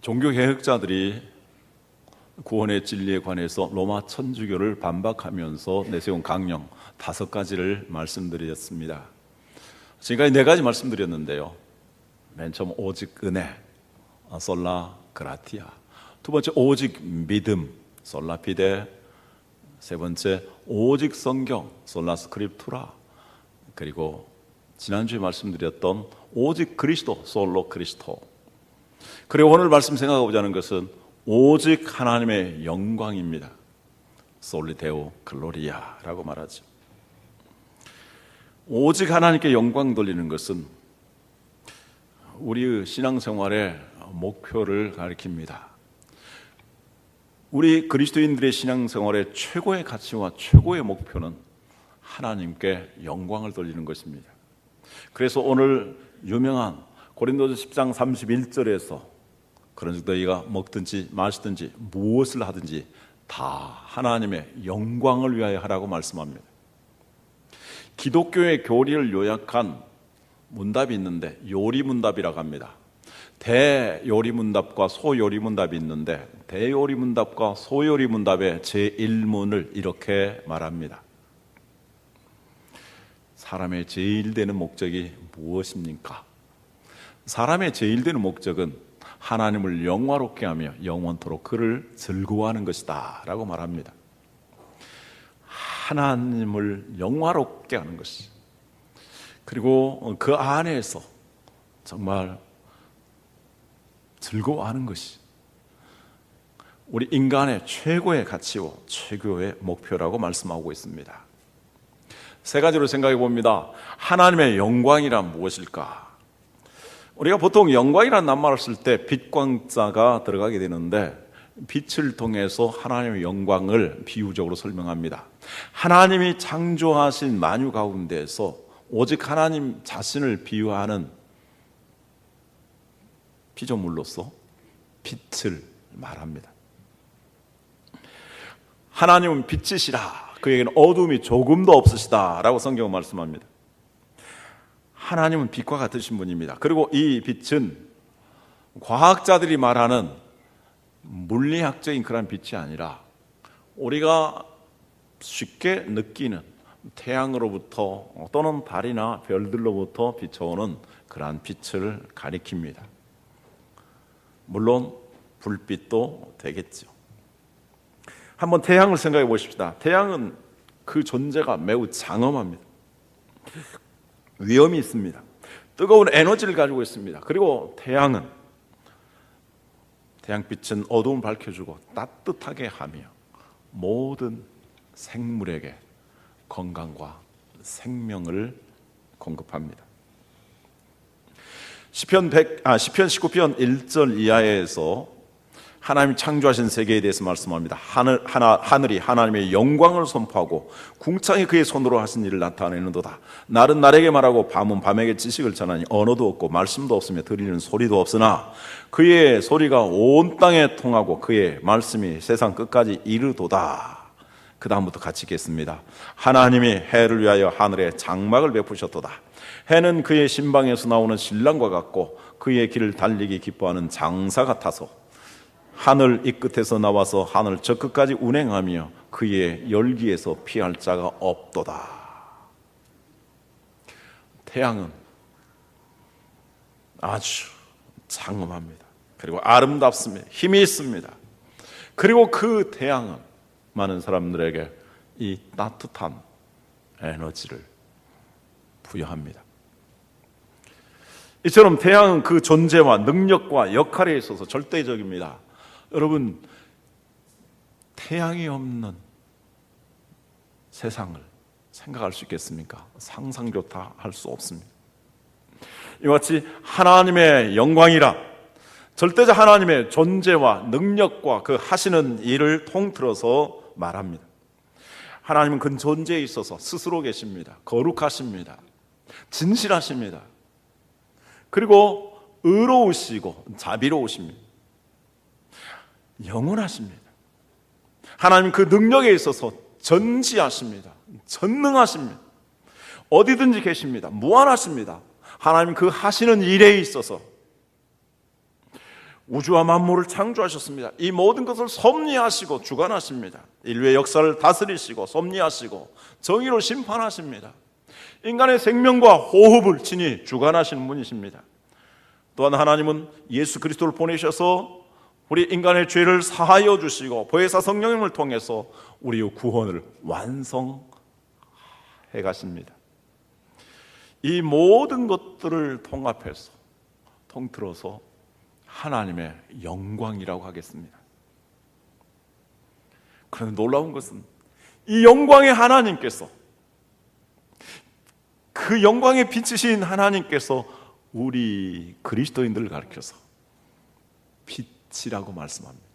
종교개혁자들이 구원의 진리에 관해서 로마 천주교를 반박하면서 내세운 강령 5가지를 말씀드렸습니다. 지금까지 4가지 말씀드렸는데요. 맨 처음 오직 은혜, 솔라 그라티아. 두 번째 오직 믿음, 솔라 피데. 세 번째 오직 성경, 솔라 스크립투라. 그리고 지난주에 말씀드렸던 오직 그리스도, 솔로 그리스도. 그리고 오늘 말씀 생각해보자는 것은 오직 하나님의 영광입니다. 솔리데오 글로리아라고 말하죠. 오직 하나님께 영광 돌리는 것은 우리의 신앙생활의 목표를 가리킵니다. 우리 그리스도인들의 신앙생활의 최고의 가치와 최고의 목표는 하나님께 영광을 돌리는 것입니다. 그래서 오늘 유명한 고린도서 10장 31절에서 그런즉 너희가 먹든지 마시든지 무엇을 하든지 다 하나님의 영광을 위하여 하라고 말씀합니다. 기독교의 교리를 요약한 문답이 있는데 요리문답이라고 합니다. 대요리문답과 소요리문답이 있는데 대요리문답과 소요리문답의 제1문을 이렇게 말합니다. 사람의 제일 되는 목적이 무엇입니까? 사람의 제일 되는 목적은 하나님을 영화롭게 하며 영원토록 그를 즐거워하는 것이다 라고 말합니다. 하나님을 영화롭게 하는 것이, 그리고 그 안에서 정말 즐거워하는 것이 우리 인간의 최고의 가치와 최고의 목표라고 말씀하고 있습니다. 3가지로 생각해 봅니다. 하나님의 영광이란 무엇일까? 우리가 보통 영광이라는 낱말을 쓸 때 빛광자가 들어가게 되는데 빛을 통해서 하나님의 영광을 비유적으로 설명합니다. 하나님이 창조하신 만유 가운데에서 오직 하나님 자신을 비유하는 피조물로서 빛을 말합니다. 하나님은 빛이시라. 그에게는 어둠이 조금도 없으시다 라고 성경은 말씀합니다. 하나님은 빛과 같으신 분입니다. 그리고 이 빛은 과학자들이 말하는 물리학적인 그런 빛이 아니라 우리가 쉽게 느끼는 태양으로부터 또는 달이나 별들로부터 비춰오는 그러한 빛을 가리킵니다. 물론 불빛도 되겠죠. 한번 태양을 생각해 보십시다. 태양은 그 존재가 매우 장엄합니다. 위험이 있습니다. 뜨거운 에너지를 가지고 있습니다. 그리고 태양빛은 어두움을 밝혀주고 따뜻하게 하며 모든 생물에게 건강과 생명을 공급합니다. 시편 19편 1절 이하에서 하나님이 창조하신 세계에 대해서 말씀합니다. 하늘이 하나님의 영광을 선포하고 궁창이 그의 손으로 하신 일을 나타내는도다. 날은 날에게 말하고 밤은 밤에게 지식을 전하니 언어도 없고 말씀도 없으며 들리는 소리도 없으나 그의 소리가 온 땅에 통하고 그의 말씀이 세상 끝까지 이르도다. 그 다음부터 같이 읽겠습니다. 하나님이 해를 위하여 하늘에 장막을 베푸셨도다. 해는 그의 신방에서 나오는 신랑과 같고 그의 길을 달리기 기뻐하는 장사 같아서 하늘 이 끝에서 나와서 하늘 저 끝까지 운행하며 그의 열기에서 피할 자가 없도다. 태양은 아주 장엄합니다. 그리고 아름답습니다. 힘이 있습니다. 그리고 그 태양은 많은 사람들에게 이 따뜻한 에너지를 부여합니다. 이처럼 태양은 그 존재와 능력과 역할에 있어서 절대적입니다. 여러분, 태양이 없는 세상을 생각할 수 있겠습니까? 상상조차 할 수 없습니다. 이와 같이 하나님의 영광이라 절대적 하나님의 존재와 능력과 그 하시는 일을 통틀어서 말합니다. 하나님은 그 존재에 있어서 스스로 계십니다. 거룩하십니다. 진실하십니다. 그리고 의로우시고 자비로우십니다. 영원하십니다. 하나님 그 능력에 있어서 전지하십니다. 전능하십니다. 어디든지 계십니다. 무한하십니다. 하나님 그 하시는 일에 있어서 우주와 만물을 창조하셨습니다. 이 모든 것을 섭리하시고 주관하십니다. 인류의 역사를 다스리시고 섭리하시고 정의로 심판하십니다. 인간의 생명과 호흡을 친히 주관하시는 분이십니다. 또한 하나님은 예수 그리스도를 보내셔서 우리 인간의 죄를 사하여 주시고 보혜사 성령님을 통해서 우리의 구원을 완성해 가십니다. 이 모든 것들을 통합해서 통틀어서 하나님의 영광이라고 하겠습니다. 그런데 놀라운 것은 이 영광의 하나님께서, 그 영광의 빛이신 하나님께서 우리 그리스도인들을 가리켜서 빛이라고 말씀합니다.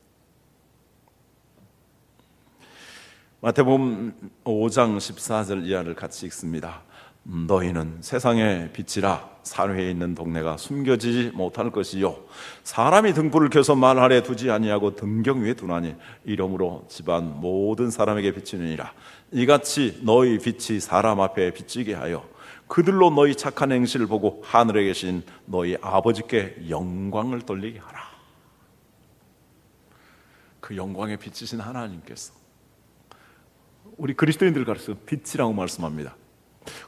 마태복음 5장 14절 이하를 같이 읽습니다. 너희는 세상의 빛이라 산회에 있는 동네가 숨겨지지 못할 것이요 사람이 등불을 켜서 말 아래 두지 아니하고 등경 위에 두나니 이러므로 집안 모든 사람에게 비치느니라. 이같이 너희 빛이 사람 앞에 비치게 하여 그들로 너희 착한 행실을 보고 하늘에 계신 너희 아버지께 영광을 돌리게 하라. 그 영광에 비치신 하나님께서 우리 그리스도인들을 가르쳐 빛이라고 말씀합니다.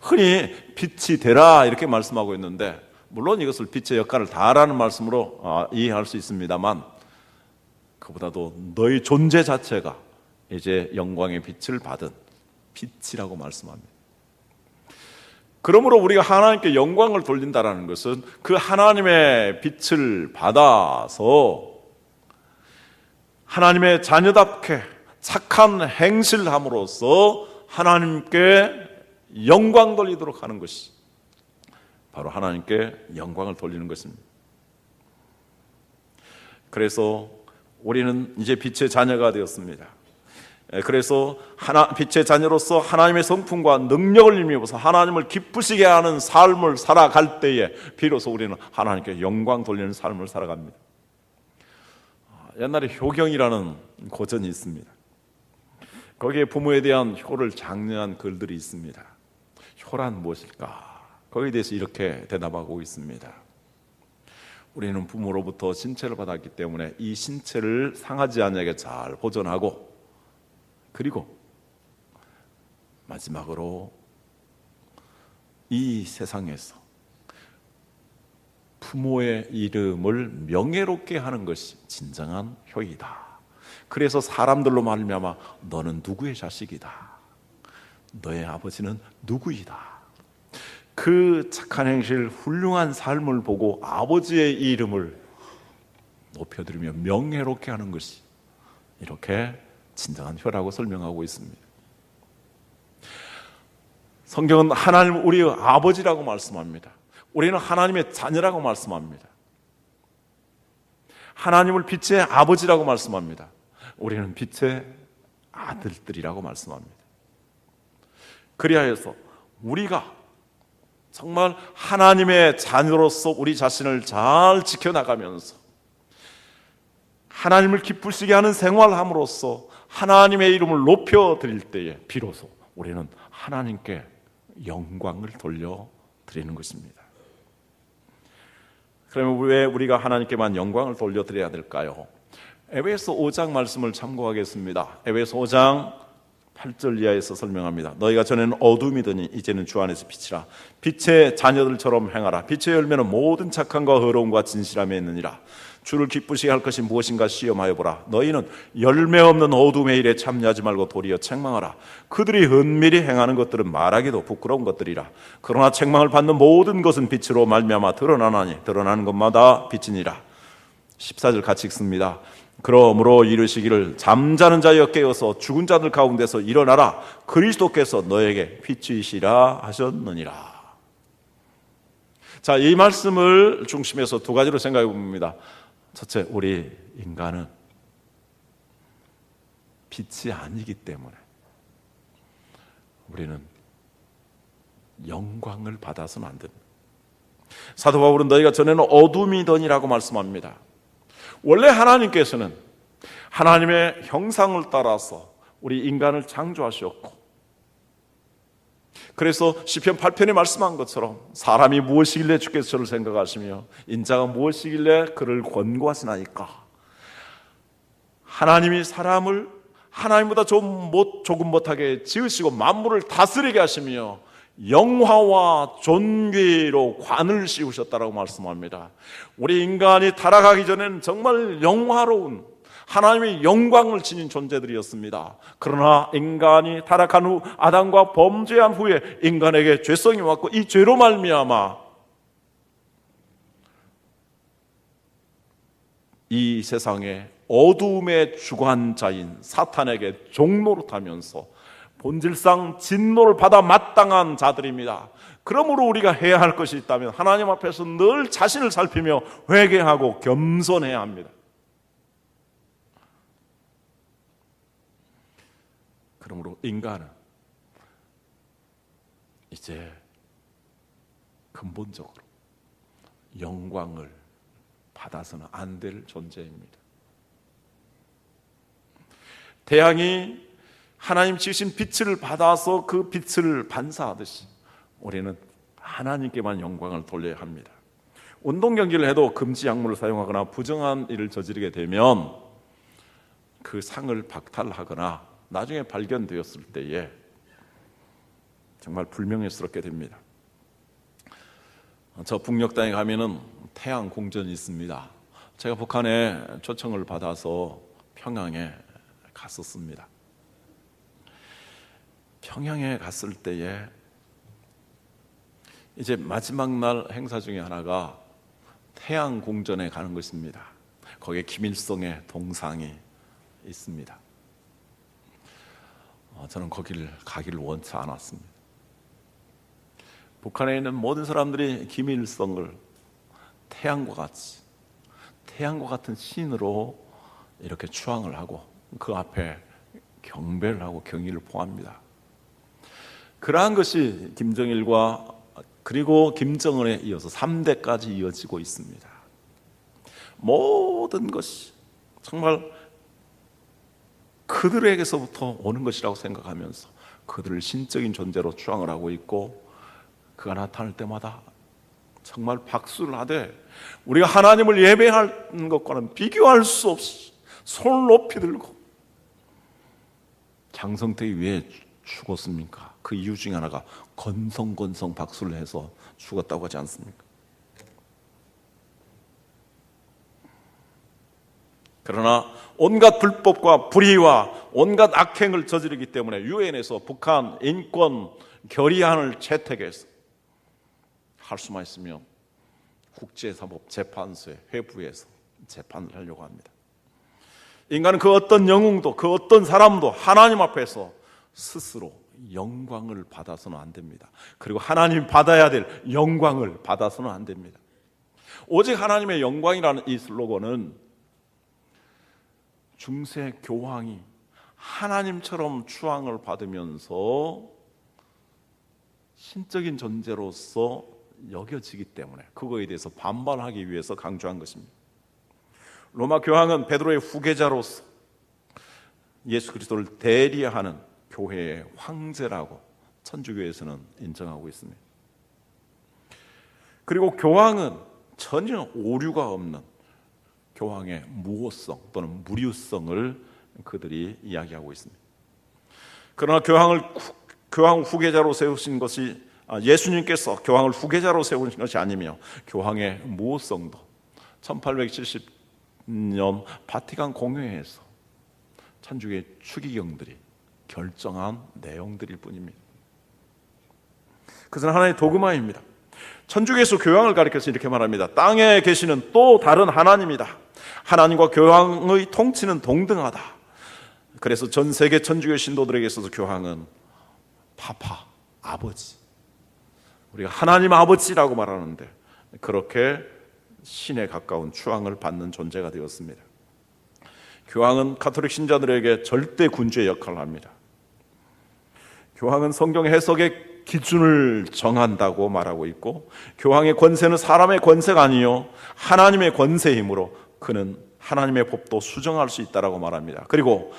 흔히 빛이 되라 이렇게 말씀하고 있는데, 물론 이것을 빛의 역할을 다하라는 말씀으로 이해할 수 있습니다만, 그보다도 너희 존재 자체가 이제 영광의 빛을 받은 빛이라고 말씀합니다. 그러므로 우리가 하나님께 영광을 돌린다는 것은 그 하나님의 빛을 받아서 하나님의 자녀답게 착한 행실함으로써 하나님께 영광 돌리도록 하는 것이 바로 하나님께 영광을 돌리는 것입니다. 그래서 우리는 이제 빛의 자녀가 되었습니다. 그래서 빛의 자녀로서 하나님의 성품과 능력을 힘입어서 하나님을 기쁘시게 하는 삶을 살아갈 때에 비로소 우리는 하나님께 영광 돌리는 삶을 살아갑니다. 옛날에 효경이라는 고전이 있습니다. 거기에 부모에 대한 효를 장려한 글들이 있습니다. 효란 무엇일까? 거기에 대해서 이렇게 대답하고 있습니다. 우리는 부모로부터 신체를 받았기 때문에 이 신체를 상하지 않게 잘 보존하고, 그리고 마지막으로 이 세상에서 부모의 이름을 명예롭게 하는 것이 진정한 효이다. 그래서 사람들로 말미암아 너는 누구의 자식이다, 너의 아버지는 누구이다, 그 착한 행실, 훌륭한 삶을 보고 아버지의 이름을 높여드리며 명예롭게 하는 것이 이렇게 진정한 효라고 설명하고 있습니다. 성경은 하나님 우리의 아버지라고 말씀합니다. 우리는 하나님의 자녀라고 말씀합니다. 하나님을 빛의 아버지라고 말씀합니다. 우리는 빛의 아들들이라고 말씀합니다. 그리하여서 우리가 정말 하나님의 자녀로서 우리 자신을 잘 지켜나가면서 하나님을 기쁘시게 하는 생활함으로써 하나님의 이름을 높여드릴 때에 비로소 우리는 하나님께 영광을 돌려드리는 것입니다. 그러면 왜 우리가 하나님께만 영광을 돌려드려야 될까요? 에베소 5장 말씀을 참고하겠습니다. 에베소 5장 8절 이하에서 설명합니다. 너희가 전에는 어둠이더니 이제는 주 안에서 빛이라. 빛의 자녀들처럼 행하라. 빛의 열매는 모든 착함과 의로움과 진실함에 있느니라. 주를 기쁘시게 할 것이 무엇인가 시험하여 보라. 너희는 열매 없는 어둠의 일에 참여하지 말고 도리어 책망하라. 그들이 은밀히 행하는 것들은 말하기도 부끄러운 것들이라. 그러나 책망을 받는 모든 것은 빛으로 말미암아 드러나나니 드러나는 것마다 빛이니라. 14절 같이 읽습니다. 그러므로 이르시기를 잠자는 자여 깨어서 죽은 자들 가운데서 일어나라. 그리스도께서 너에게 빛이시라 하셨느니라. 자, 이 말씀을 중심에서 두 가지로 생각해 봅니다. 첫째, 우리 인간은 빛이 아니기 때문에 우리는 영광을 받아서는 안 됩니다. 사도 바울은 너희가 전에는 어둠이더니라고 말씀합니다. 원래 하나님께서는 하나님의 형상을 따라서 우리 인간을 창조하셨고 그래서 시편 8편에 말씀한 것처럼 사람이 무엇이길래 주께서 저를 생각하시며 인자가 무엇이길래 그를 권고하시나이까. 하나님이 사람을 하나님보다 조금 못하게 지으시고 만물을 다스리게 하시며 영화와 존귀로 관을 씌우셨다라고 말씀합니다. 우리 인간이 타락하기 전에는 정말 영화로운 하나님의 영광을 지닌 존재들이었습니다. 그러나 인간이 타락한 후 아담과 범죄한 후에 인간에게 죄성이 왔고 이 죄로 말미암아 이 세상에 어두움의 주관자인 사탄에게 종노릇하면서 본질상 진노를 받아 마땅한 자들입니다. 그러므로 우리가 해야 할 것이 있다면 하나님 앞에서 늘 자신을 살피며 회개하고 겸손해야 합니다. 그러므로 인간은 이제 근본적으로 영광을 받아서는 안 될 존재입니다. 태양이 하나님 지으신 빛을 받아서 그 빛을 반사하듯이 우리는 하나님께만 영광을 돌려야 합니다. 운동 경기를 해도 금지 약물을 사용하거나 부정한 일을 저지르게 되면 그 상을 박탈하거나 나중에 발견되었을 때에 정말 불명예스럽게 됩니다. 저 북녘 땅에 가면은 태양 궁전이 있습니다. 제가 북한에 초청을 받아서 평양에 갔었습니다. 평양에 갔을 때에 이제 마지막 날 행사 중에 하나가 태양 궁전에 가는 것입니다. 거기에 김일성의 동상이 있습니다. 저는 거기를 가기를 원치 않았습니다. 북한에 있는 모든 사람들이 김일성을 태양과 같은 신으로 이렇게 추앙을 하고 그 앞에 경배를 하고 경의를 포합니다. 그러한 것이 김정일과 그리고 김정은에 이어서 3대까지 이어지고 있습니다. 모든 것이 정말 그들에게서부터 오는 것이라고 생각하면서 그들을 신적인 존재로 추앙을 하고 있고 그가 나타날 때마다 정말 박수를 하되 우리가 하나님을 예배하는 것과는 비교할 수 없이 손을 높이 들고 장성택이 왜 죽었습니까? 그 이유 중에 하나가 건성건성 박수를 해서 죽었다고 하지 않습니까? 그러나 온갖 불법과 불의와 온갖 악행을 저지르기 때문에 유엔에서 북한 인권 결의안을 채택해서 할 수만 있으면 국제사법재판소에 회부해서 재판을 하려고 합니다. 인간은 그 어떤 영웅도 그 어떤 사람도 하나님 앞에서 스스로 영광을 받아서는 안 됩니다. 그리고 하나님이 받아야 될 영광을 받아서는 안 됩니다. 오직 하나님의 영광이라는 이 슬로건은 중세 교황이 하나님처럼 추앙을 받으면서 신적인 존재로서 여겨지기 때문에 그거에 대해서 반발하기 위해서 강조한 것입니다. 로마 교황은 베드로의 후계자로서 예수 그리스도를 대리하는 교회의 황제라고 천주교에서는 인정하고 있습니다. 그리고 교황은 전혀 오류가 없는 교황의 무호성 또는 무류성을 그들이 이야기하고 있습니다. 그러나 교황 후계자로 세우신 것이 예수님께서 교황을 후계자로 세우신 것이 아니며 교황의 무호성도 1870년 바티칸 공회에서 천주교의 추기경들이 결정한 내용들일 뿐입니다. 그것은 하나의 도그마입니다. 천주교에서 교황을 가리켜서 이렇게 말합니다. 땅에 계시는 또 다른 하나님이다. 하나님과 교황의 통치는 동등하다. 그래서 전 세계 천주교 신도들에게 있어서 교황은 파파, 아버지, 우리가 하나님 아버지라고 말하는데 그렇게 신에 가까운 추앙을 받는 존재가 되었습니다. 교황은 가톨릭 신자들에게 절대 군주의 역할을 합니다. 교황은 성경 해석의 기준을 정한다고 말하고 있고 교황의 권세는 사람의 권세가 아니요 하나님의 권세이므로 그는 하나님의 법도 수정할 수 있다라고 말합니다. 그리고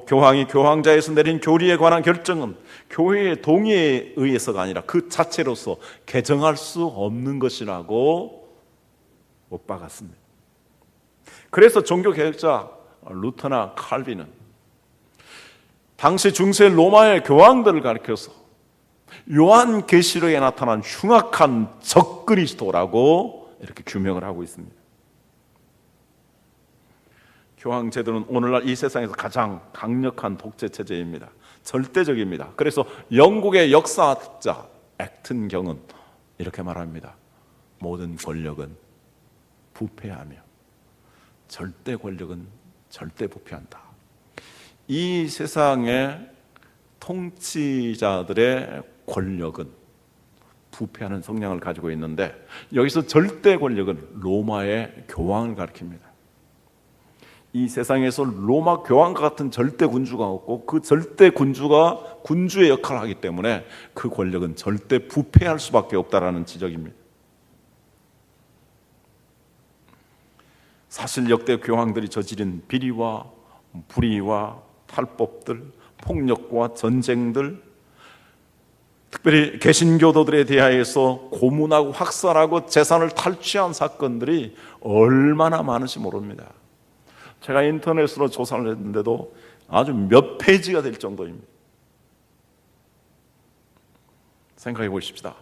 교황이 교황자에서 내린 교리에 관한 결정은 교회의 동의에 의해서가 아니라 그 자체로서 개정할 수 없는 것이라고 못 박았습니다. 그래서 종교개혁자 루터나 칼빈은 당시 중세 로마의 교황들을 가리켜서 요한계시록에 나타난 흉악한 적그리스도라고 이렇게 규명을 하고 있습니다. 교황제도는 오늘날 이 세상에서 가장 강력한 독재체제입니다. 절대적입니다. 그래서 영국의 역사학자 액튼 경은 이렇게 말합니다. 모든 권력은 부패하며 절대 권력은 절대 부패한다. 이 세상의 통치자들의 권력은 부패하는 성향을 가지고 있는데 여기서 절대 권력은 로마의 교황을 가리킵니다. 이 세상에서 로마 교황과 같은 절대 군주가 없고 그 절대 군주가 군주의 역할을 하기 때문에 그 권력은 절대 부패할 수밖에 없다라는 지적입니다. 사실 역대 교황들이 저지른 비리와 불의와 탈법들, 폭력과 전쟁들, 특별히 개신교도들에 대하여서 고문하고 학살하고 재산을 탈취한 사건들이 얼마나 많은지 모릅니다. 제가 인터넷으로 조사를 했는데도 아주 몇 페이지가 될 정도입니다. 생각해 보십시다.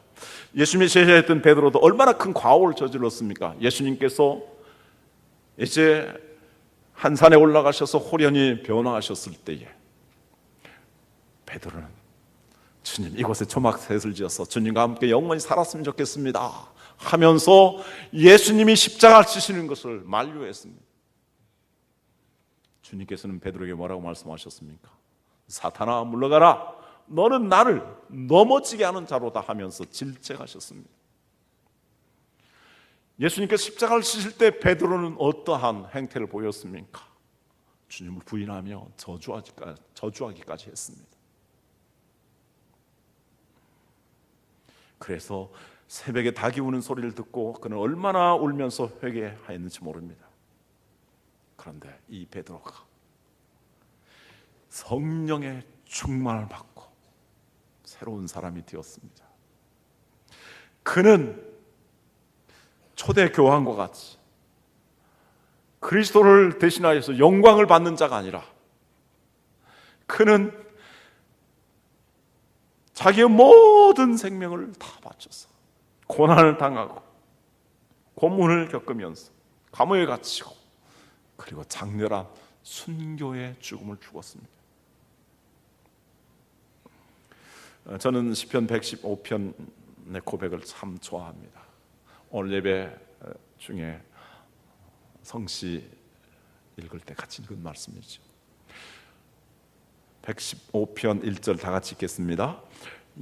예수님이 제자였던 베드로도 얼마나 큰 과오를 저질렀습니까? 예수님께서 이제 한 산에 올라가셔서 호련히 변화하셨을 때에 베드로는 주님 이곳에 초막셋을 지어서 주님과 함께 영원히 살았으면 좋겠습니다 하면서 예수님이 십자가를 지시는 것을 만류했습니다. 주님께서는 베드로에게 뭐라고 말씀하셨습니까? 사탄아 물러가라, 너는 나를 넘어지게 하는 자로다 하면서 질책하셨습니다. 예수님께서 십자가를 지실 때 베드로는 어떠한 행태를 보였습니까? 주님을 부인하며 저주하기까지 했습니다. 그래서 새벽에 닭이 우는 소리를 듣고 그는 얼마나 울면서 회개하였는지 모릅니다. 그런데 이 베드로가 성령의 충만을 받고 새로운 사람이 되었습니다. 그는 초대 교황과 같이 그리스도를 대신하여서 영광을 받는 자가 아니라 그는 자기의 모든 생명을 다 바쳐서 고난을 당하고 고문을 겪으면서 감옥에 갇히고 그리고 장렬한 순교의 죽음을 죽었습니다. 저는 시편 115편의 고백을 참 좋아합니다. 오늘 예배 중에 성시 읽을 때 같이 읽은 말씀이죠. 115편 1절 다 같이 읽겠습니다.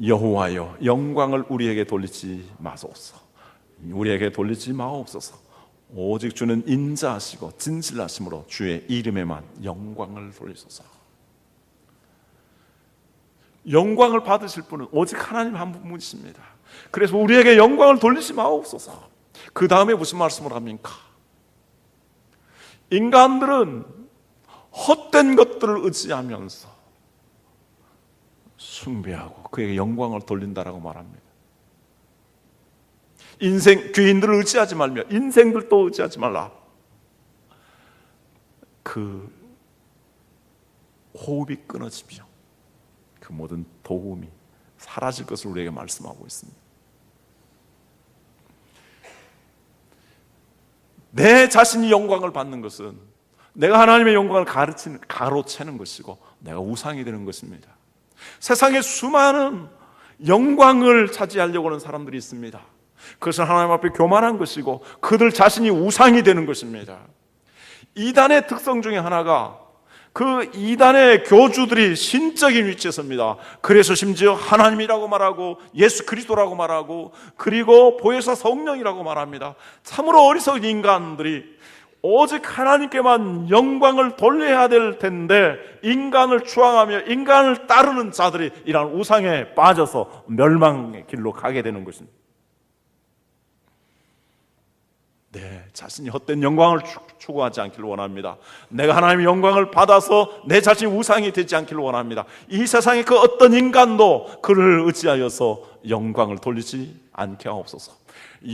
여호와여 영광을 우리에게 돌리지 마소서. 우리에게 돌리지 마옵소서. 오직 주는 인자하시고 진실하심으로 주의 이름에만 영광을 돌리소서. 영광을 받으실 분은 오직 하나님 한 분이십니다. 그래서 우리에게 영광을 돌리지 마옵소서. 그 다음에 무슨 말씀을 합니까? 인간들은 헛된 것들을 의지하면서 숭배하고 그에게 영광을 돌린다라고 말합니다. 귀인들을 의지하지 말며 인생들도 의지하지 말라. 그 호흡이 끊어지며 그 모든 도움이 사라질 것을 우리에게 말씀하고 있습니다. 내 자신이 영광을 받는 것은 내가 하나님의 영광을 가로채는 것이고 내가 우상이 되는 것입니다. 세상에 수많은 영광을 차지하려고 하는 사람들이 있습니다. 그것은 하나님 앞에 교만한 것이고 그들 자신이 우상이 되는 것입니다. 이단의 특성 중에 하나가 그 이단의 교주들이 신적인 위치에 섭니다. 그래서 심지어 하나님이라고 말하고 예수 그리스도라고 말하고 그리고 보혜사 성령이라고 말합니다. 참으로 어리석은 인간들이 오직 하나님께만 영광을 돌려야 될 텐데 인간을 추앙하며 인간을 따르는 자들이 이런 우상에 빠져서 멸망의 길로 가게 되는 것입니다. 내 자신이 헛된 영광을 추구하지 않기를 원합니다. 내가 하나님의 영광을 받아서 내 자신이 우상이 되지 않기를 원합니다. 이 세상의 그 어떤 인간도 그를 의지하여서 영광을 돌리지 않게 하옵소서.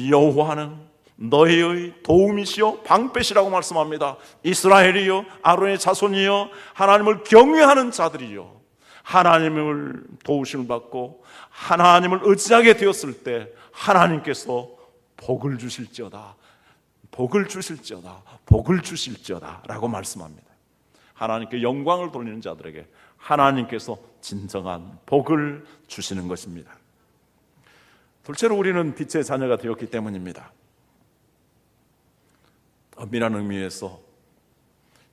여호와는 너희의 도움이시요 방패시라고 말씀합니다. 이스라엘이요 아론의 자손이요 하나님을 경외하는 자들이요 하나님을 도우심을 받고 하나님을 의지하게 되었을 때 하나님께서 복을 주실지어다, 복을 주실지어다, 복을 주실지어다 라고 말씀합니다. 하나님께 영광을 돌리는 자들에게 하나님께서 진정한 복을 주시는 것입니다. 둘째로 우리는 빛의 자녀가 되었기 때문입니다. 엄밀한 의미에서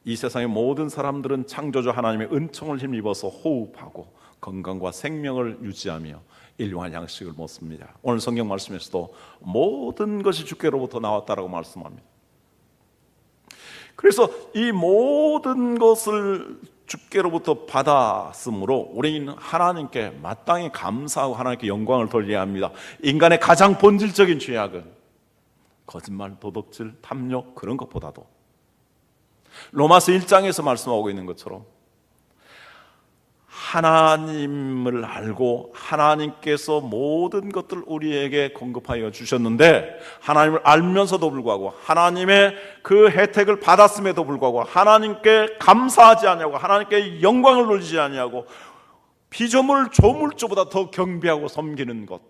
이 세상의 모든 사람들은 창조주 하나님의 은총을 힘입어서 호흡하고 건강과 생명을 유지하며 일용할 양식을 먹습니다. 오늘 성경 말씀에서도 모든 것이 주께로부터 나왔다라고 말씀합니다. 그래서 이 모든 것을 주께로부터 받았으므로 우리는 하나님께 마땅히 감사하고 하나님께 영광을 돌려야 합니다. 인간의 가장 본질적인 죄악은 거짓말, 도둑질, 탐욕 그런 것보다도 로마서 1장에서 말씀하고 있는 것처럼 하나님을 알고 하나님께서 모든 것들을 우리에게 공급하여 주셨는데 하나님을 알면서도 불구하고 하나님의 그 혜택을 받았음에도 불구하고 하나님께 감사하지 않냐고 하나님께 영광을 돌리지 않냐고 피조물 조물주보다 더 경배하고 섬기는 것,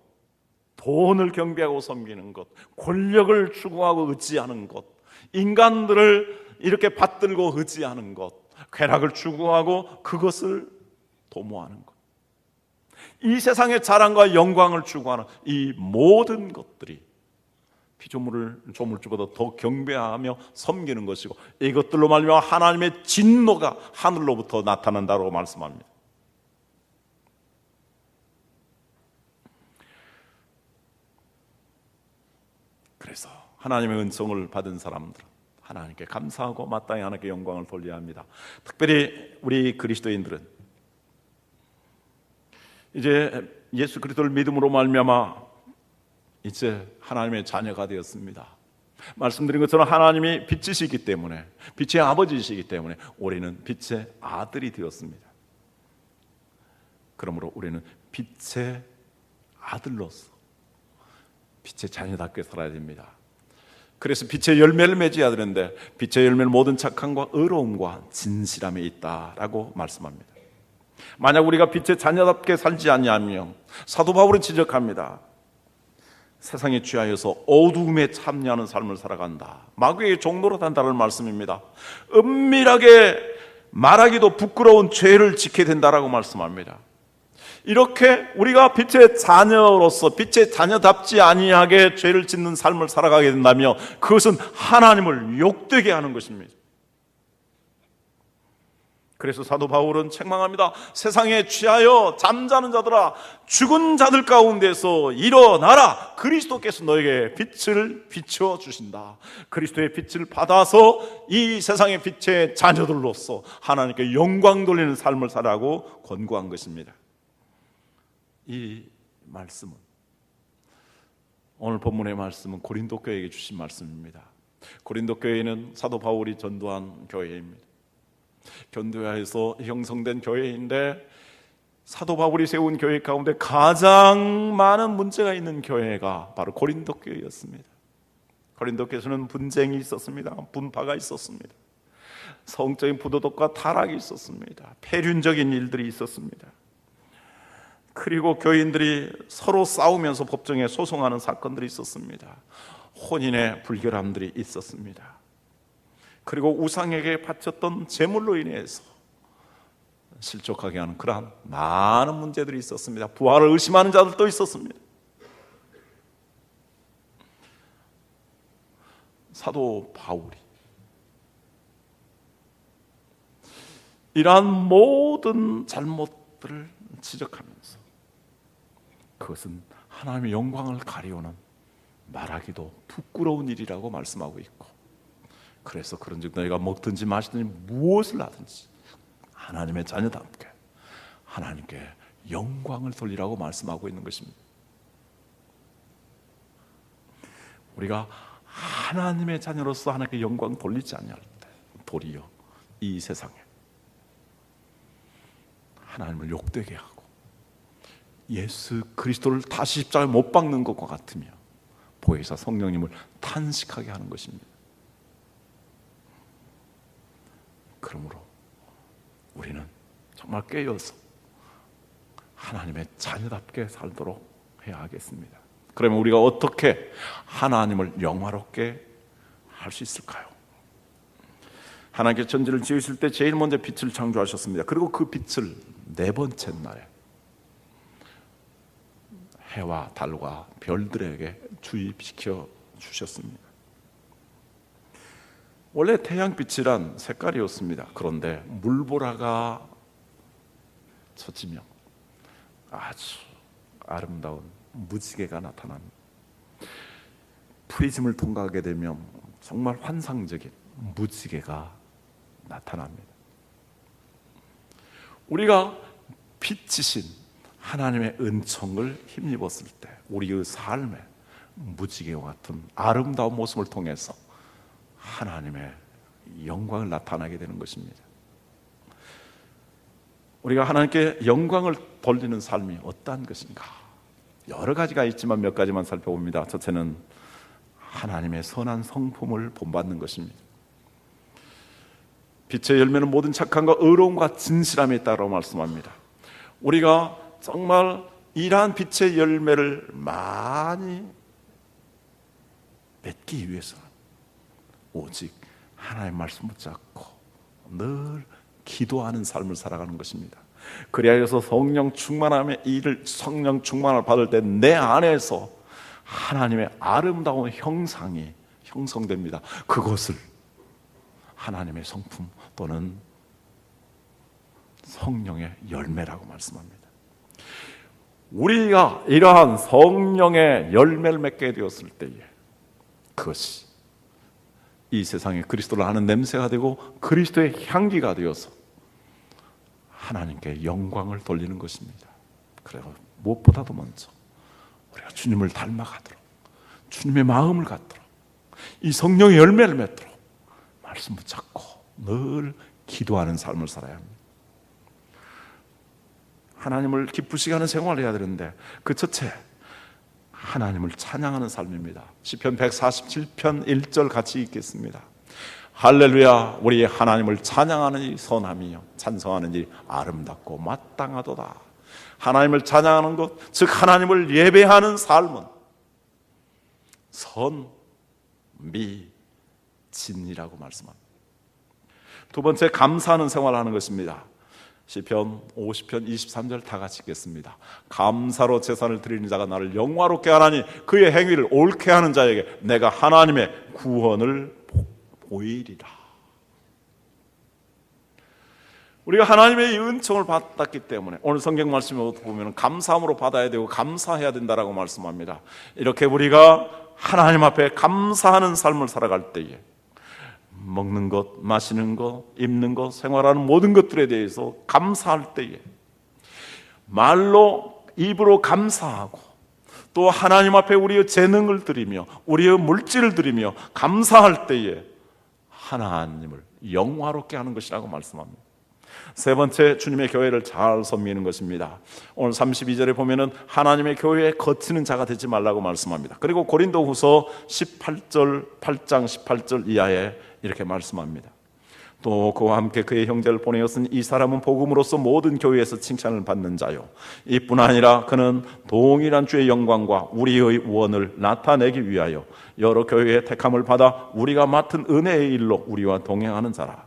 돈을 경배하고 섬기는 것, 권력을 추구하고 의지하는 것, 인간들을 이렇게 받들고 의지하는 것, 쾌락을 추구하고 그것을 도모하는 것, 이 세상의 자랑과 영광을 추구하는 이 모든 것들이 피조물을 조물주보다 더 경배하며 섬기는 것이고 이것들로 말미암아 하나님의 진노가 하늘로부터 나타난다고 말씀합니다. 그래서 하나님의 은총을 받은 사람들은 하나님께 감사하고 마땅히 하나님께 영광을 돌려야 합니다. 특별히 우리 그리스도인들은 이제 예수 그리스도를 믿음으로 말미암아 이제 하나님의 자녀가 되었습니다. 말씀드린 것처럼 하나님이 빛이시기 때문에, 빛의 아버지이시기 때문에 우리는 빛의 아들이 되었습니다. 그러므로 우리는 빛의 아들로서 빛의 자녀답게 살아야 됩니다. 그래서 빛의 열매를 맺어야 되는데 빛의 열매는 모든 착함과 의로움과 진실함에 있다라고 말씀합니다. 만약 우리가 빛의 자녀답게 살지 아니하면 사도 바울은 지적합니다. 세상에 취하여서 어두움에 참여하는 삶을 살아간다. 마귀의 종로로 단다는 말씀입니다. 은밀하게 말하기도 부끄러운 죄를 짓게 된다라고 말씀합니다. 이렇게 우리가 빛의 자녀로서 빛의 자녀답지 아니하게 죄를 짓는 삶을 살아가게 된다면 그것은 하나님을 욕되게 하는 것입니다. 그래서 사도 바울은 책망합니다. 세상에 취하여 잠자는 자들아 죽은 자들 가운데서 일어나라. 그리스도께서 너에게 빛을 비춰 주신다. 그리스도의 빛을 받아서 이 세상의 빛의 자녀들로서 하나님께 영광 돌리는 삶을 살아가고 권고한 것입니다. 이 말씀은 오늘 본문의 말씀은 고린도 교회에게 주신 말씀입니다. 고린도 교회는 사도 바울이 전도한 교회입니다. 견도야에서 형성된 교회인데 사도 바울이 세운 교회 가운데 가장 많은 문제가 있는 교회가 바로 고린도 교회였습니다. 고린도 교회에서는 분쟁이 있었습니다. 분파가 있었습니다. 성적인 부도덕과 타락이 있었습니다. 폐륜적인 일들이 있었습니다. 그리고 교인들이 서로 싸우면서 법정에 소송하는 사건들이 있었습니다. 혼인의 불결함들이 있었습니다. 그리고 우상에게 바쳤던 제물로 인해서 실족하게 하는 그러한 많은 문제들이 있었습니다. 부활을 의심하는 자들도 있었습니다. 사도 바울이 이러한 모든 잘못들을 지적하면서 그것은 하나님의 영광을 가리우는 말하기도 부끄러운 일이라고 말씀하고 있고, 그래서 그런즉 너희가 먹든지 마시든지 무엇을 하든지 하나님의 자녀답게 하나님께 영광을 돌리라고 말씀하고 있는 것입니다. 우리가 하나님의 자녀로서 하나님께 영광 돌리지 아니할 때 도리어 이 세상에 하나님을 욕되게 하고 예수 그리스도를 다시 십자가에 못 박는 것과 같으며 보혜사 성령님을 탄식하게 하는 것입니다. 그러므로 우리는 정말 깨어서 하나님의 자녀답게 살도록 해야 하겠습니다. 그러면 우리가 어떻게 하나님을 영화롭게 할 수 있을까요? 하나님께서 천지를 지으실 때 제일 먼저 빛을 창조하셨습니다. 그리고 그 빛을 네 번째 날에 해와 달과 별들에게 주입시켜 주셨습니다. 원래 태양빛이란 색깔이었습니다. 그런데 물보라가 젖으며 아주 아름다운 무지개가 나타납니다. 프리즘을 통과하게 되면 정말 환상적인 무지개가 나타납니다. 우리가 빛이신 하나님의 은총을 힘입었을 때 우리의 삶에 무지개와 같은 아름다운 모습을 통해서 하나님의 영광을 나타나게 되는 것입니다. 우리가 하나님께 영광을 돌리는 삶이 어떠한 것인가? 여러 가지가 있지만 몇 가지만 살펴봅니다. 첫째는 하나님의 선한 성품을 본받는 것입니다. 빛의 열매는 모든 착함과 의로움과 진실함에 있다고 말씀합니다. 우리가 정말 이러한 빛의 열매를 많이 맺기 위해서는 오직 하나님의 말씀 붙잡고 늘 기도하는 삶을 살아가는 것입니다. 그래야 해서 성령 충만함의 일을 성령 충만을 받을 때 내 안에서 하나님의 아름다운 형상이 형성됩니다. 그것을 하나님의 성품 또는 성령의 열매라고 말씀합니다. 우리가 이러한 성령의 열매를 맺게 되었을 때에 그것이 이 세상에 그리스도를 아는 냄새가 되고 그리스도의 향기가 되어서 하나님께 영광을 돌리는 것입니다. 그리고 무엇보다도 먼저 우리가 주님을 닮아가도록 주님의 마음을 갖도록 이 성령의 열매를 맺도록 말씀 붙잡고 늘 기도하는 삶을 살아야 합니다. 하나님을 기쁘시게 하는 생활을 해야 되는데 그 첫째 하나님을 찬양하는 삶입니다. 시편 147편 1절 같이 읽겠습니다. 할렐루야, 우리 하나님을 찬양하는 이 선함이요 찬송하는 이 아름답고 마땅하도다. 하나님을 찬양하는 것, 즉 하나님을 예배하는 삶은 선, 미, 진이라고 말씀합니다. 두 번째, 감사하는 생활을 하는 것입니다. 시편 50편 23절 다 같이 읽겠습니다. 감사로 제사를 드리는 자가 나를 영화롭게 하나니 그의 행위를 옳게 하는 자에게 내가 하나님의 구원을 보이리라. 우리가 하나님의 이 은총을 받았기 때문에 오늘 성경 말씀을 보면 감사함으로 받아야 되고 감사해야 된다라고 말씀합니다. 이렇게 우리가 하나님 앞에 감사하는 삶을 살아갈 때에 먹는 것, 마시는 것, 입는 것, 생활하는 모든 것들에 대해서 감사할 때에 말로 입으로 감사하고 또 하나님 앞에 우리의 재능을 드리며 우리의 물질을 드리며 감사할 때에 하나님을 영화롭게 하는 것이라고 말씀합니다. 세 번째, 주님의 교회를 잘 섬기는 것입니다. 오늘 32절에 보면은 하나님의 교회에 거치는 자가 되지 말라고 말씀합니다. 그리고 고린도후서 8장 18절 이하에 이렇게 말씀합니다. 또 그와 함께 그의 형제를 보내었으니 이 사람은 복음으로써 모든 교회에서 칭찬을 받는 자요 이뿐 아니라 그는 동일한 주의 영광과 우리의 원을 나타내기 위하여 여러 교회의 택함을 받아 우리가 맡은 은혜의 일로 우리와 동행하는 자라.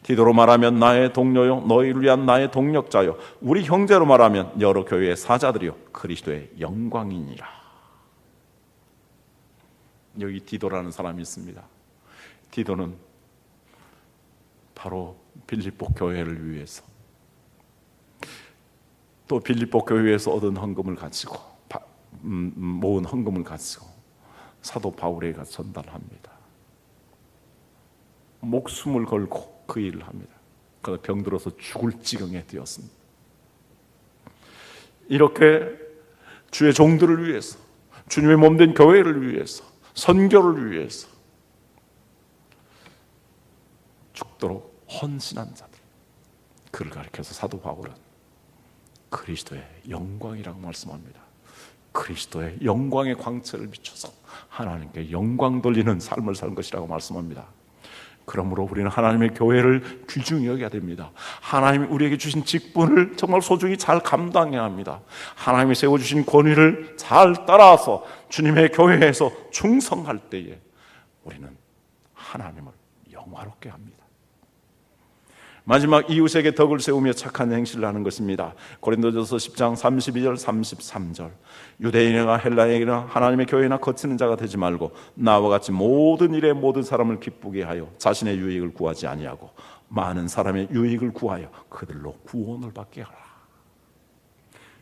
디도로 말하면 나의 동료요 너희를 위한 나의 동력자요 우리 형제로 말하면 여러 교회의 사자들이요 그리스도의 영광이니라. 여기 디도라는 사람이 있습니다. 디도는 바로 빌립보 교회를 위해서 또 빌립보 교회에서 얻은 헌금을 가지고 모은 헌금을 가지고 사도 바울에게 전달합니다. 목숨을 걸고 그 일을 합니다. 그러다 병들어서 죽을 지경에 되었습니다. 이렇게 주의 종들을 위해서 주님의 몸된 교회를 위해서 선교를 위해서 죽도록 헌신한 자들, 그를 가리켜서 사도 바울은 그리스도의 영광이라고 말씀합니다. 그리스도의 영광의 광채를 비춰서 하나님께 영광 돌리는 삶을 살 것이라고 말씀합니다. 그러므로 우리는 하나님의 교회를 귀중히 여겨야 됩니다. 하나님이 우리에게 주신 직분을 정말 소중히 잘 감당해야 합니다. 하나님이 세워주신 권위를 잘 따라서 주님의 교회에서 충성할 때에 우리는 하나님을 영화롭게 합니다. 마지막, 이웃에게 덕을 세우며 착한 행실을 하는 것입니다. 고린도전서 10장 32절 33절, 유대인이나 헬라인이나 하나님의 교회나 거치는 자가 되지 말고 나와 같이 모든 일에 모든 사람을 기쁘게 하여 자신의 유익을 구하지 아니하고 많은 사람의 유익을 구하여 그들로 구원을 받게 하라.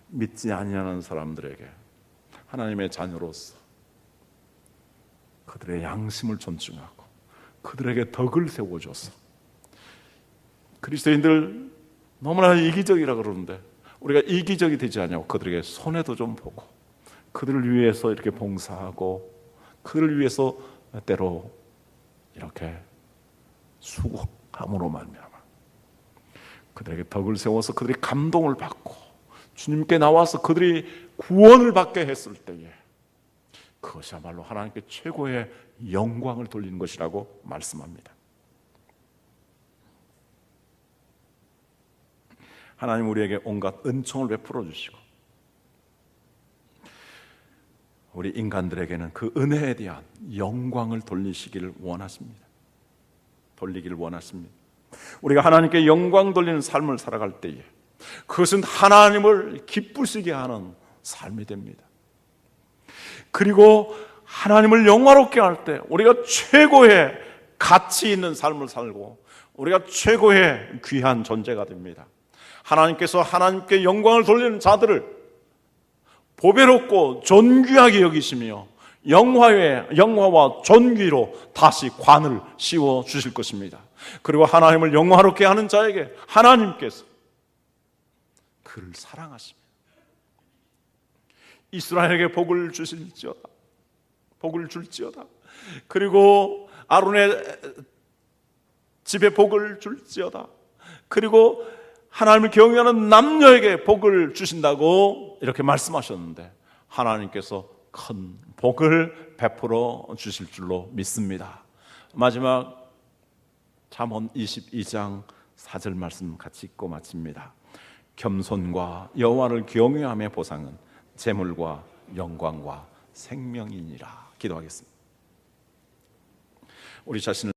믿지 아니하는 사람들에게 하나님의 자녀로서 그들의 양심을 존중하고 그들에게 덕을 세워줘서, 그리스도인들 너무나 이기적이라 그러는데 우리가 이기적이 되지 않냐고 그들에게 손해도 좀 보고 그들을 위해서 이렇게 봉사하고 그들을 위해서 때로 이렇게 수고함으로 말미암아 그들에게 덕을 세워서 그들이 감동을 받고 주님께 나와서 그들이 구원을 받게 했을 때에 그것이야말로 하나님께 최고의 영광을 돌리는 것이라고 말씀합니다. 하나님 우리에게 온갖 은총을 베풀어 주시고 우리 인간들에게는 그 은혜에 대한 영광을 돌리기를 원하십니다. 우리가 하나님께 영광 돌리는 삶을 살아갈 때에 그것은 하나님을 기쁘시게 하는 삶이 됩니다. 그리고 하나님을 영화롭게 할 때 우리가 최고의 가치 있는 삶을 살고 우리가 최고의 귀한 존재가 됩니다. 하나님께서 하나님께 영광을 돌리는 자들을 보배롭고 존귀하게 여기시며 영화와 존귀로 다시 관을 씌워 주실 것입니다. 그리고 하나님을 영화롭게 하는 자에게 하나님께서 그를 사랑하시며 이스라엘에게 복을 줄지어다. 그리고 아론의 집에 복을 줄지어다. 그리고 하나님을 경외하는 남녀에게 복을 주신다고 이렇게 말씀하셨는데 하나님께서 큰 복을 베풀어 주실 줄로 믿습니다. 마지막 잠언 22장 4절 말씀 같이 읽고 마칩니다. 겸손과 여호와를 경외함의 보상은 재물과 영광과 생명이니라. 기도하겠습니다. 우리 자신을